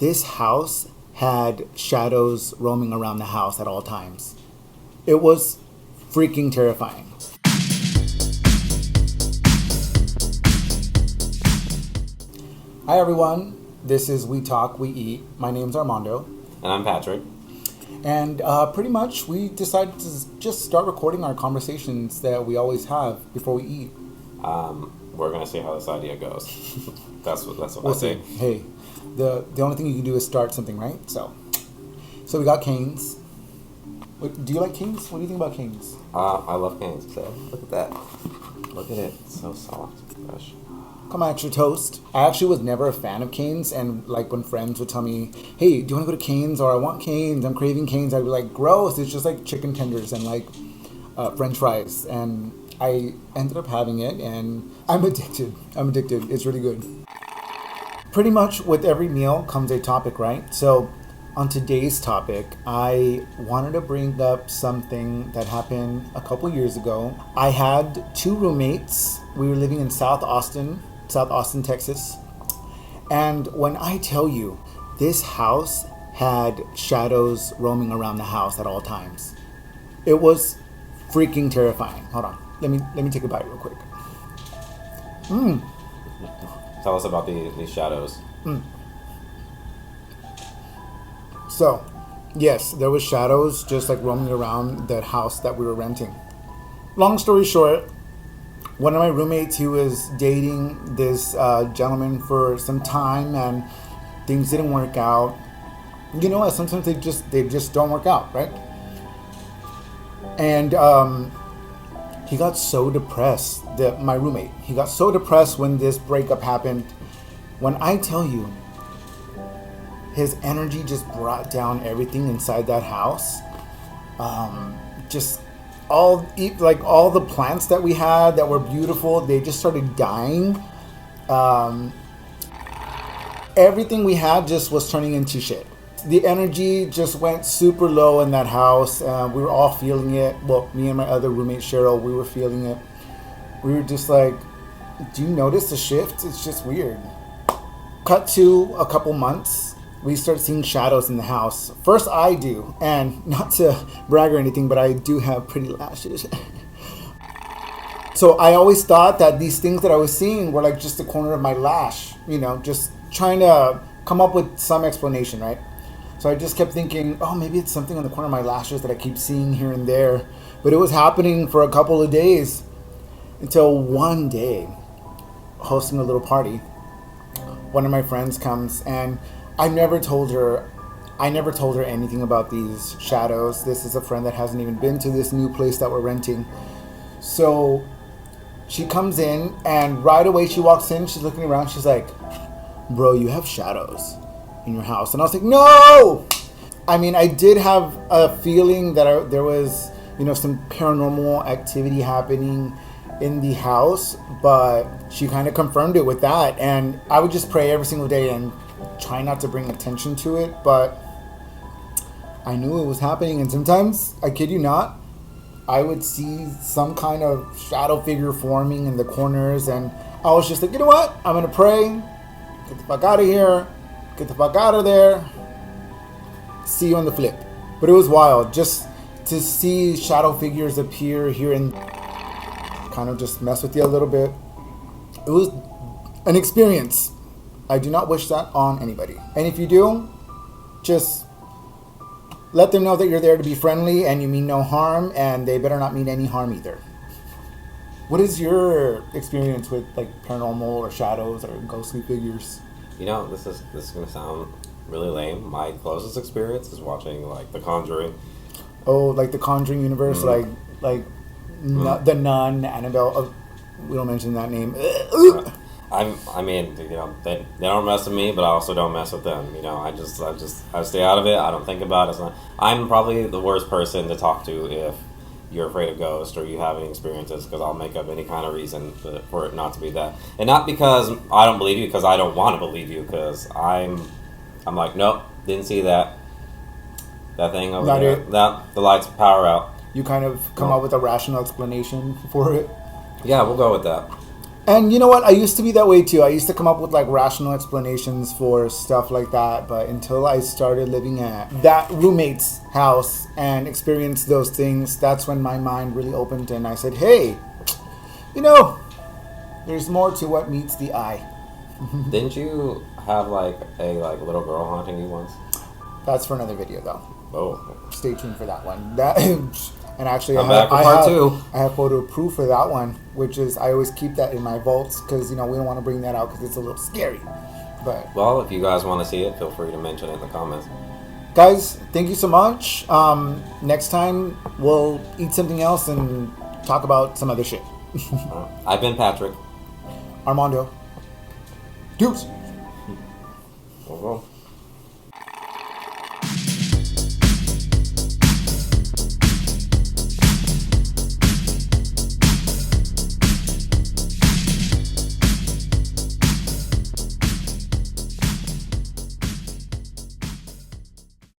This house had shadows roaming around the house at all times. It was freaking terrifying. Hi everyone, this is We Talk, We Eat. My name's Armando. And I'm Patrick. And pretty much we decided to just start recording our conversations that we always have before we eat. We're going to see how this idea goes. That's what We'll I think. see. Hey, the only thing you can do is start something, right? So we got canes. Do you like canes? What do you think about canes? I love canes. So look at that. Look at it. It's so soft. Fresh. Come on, extra toast. I actually was never a fan of canes, and like when friends would tell me, hey, do you want to go to Canes, or I want canes, I'm craving canes, I'd be like, gross, it's just like chicken tenders and like french fries. And I ended up having it, and I'm addicted. It's really good. Pretty much with every meal comes a topic, right? So on today's topic, I wanted to bring up something that happened a couple years ago. I had two roommates. We were living in South Austin, Texas. And when I tell you, this house had shadows roaming around the house at all times. It was freaking terrifying. Hold on. Let me take a bite real quick. Tell us about these shadows. So, yes, there was shadows just like roaming around the house that we were renting. Long story short, one of my roommates, he was dating this gentleman for some time, and things didn't work out. You know what? Sometimes they just don't work out, right? And he got so depressed. My roommate, he got so depressed when this breakup happened. When I tell you, his energy just brought down everything inside that house. Just all the plants that we had that were beautiful, they just started dying. Everything we had just was turning into shit. The energy just went super low in that house. We were all feeling it. Well, me and my other roommate Cheryl, we were feeling it. We were just like, do you notice the shift? It's just weird. Cut to a couple months, we start seeing shadows in the house. First I do, and not to brag or anything, but I do have pretty lashes. So I always thought that these things that I was seeing were like just the corner of my lash, just trying to come up with some explanation, right? So I just kept thinking, oh, maybe it's something on the corner of my lashes that I keep seeing here and there. But it was happening for a couple of days until one day, hosting a little party, one of my friends comes, and I never told her anything about these shadows. This is a friend that hasn't even been to this new place that we're renting. So she comes in, and right away she walks in, she's looking around, she's like, bro, you have shadows in your house. And I was like, no! I mean, I did have a feeling that there was, some paranormal activity happening in the house, but she kind of confirmed it with that. And I would just pray every single day and try not to bring attention to it, but I knew it was happening. And sometimes, I kid you not, I would see some kind of shadow figure forming in the corners, and I was just like, you know what? I'm gonna pray, get the fuck out of here, get the fuck out of there, see you on the flip. But it was wild just to see shadow figures appear here and kind of just mess with you a little bit. It was an experience. I do not wish that on anybody. And if you do, just let them know that you're there to be friendly and you mean no harm, and they better not mean any harm either. What is your experience with like paranormal or shadows or ghostly figures? This is gonna sound really lame. My closest experience is watching like The Conjuring. Oh, like the Conjuring universe, like the Nun, Annabelle. We don't mention that name. They don't mess with me, but I also don't mess with them. I stay out of it. I don't think about it. I'm probably the worst person to talk to if you're afraid of ghosts or you have any experiences, because I'll make up any kind of reason for it not to be that. And not because I don't believe you, because I don't want to believe you, because I'm like, nope, didn't see that thing over not there. It. That the lights power out. You kind of come up with a rational explanation for it. Yeah, we'll go with that. And you know what? I used to be that way too. I used to come up with like rational explanations for stuff like that. But until I started living at that roommate's house and experienced those things, that's when my mind really opened and I said, hey, you know, there's more to what meets the eye. Didn't you have like a little girl haunting you once? That's for another video though. Oh. Stay tuned for that one. That and actually, I'm back for part two. I have photo proof for that one, which is I always keep that in my vaults because we don't want to bring that out because it's a little scary. But well, if you guys want to see it, feel free to mention it in the comments. guys, thank you so much. Next time we'll eat something else and talk about some other shit. I've been Patrick. Armando. Deuce. Well.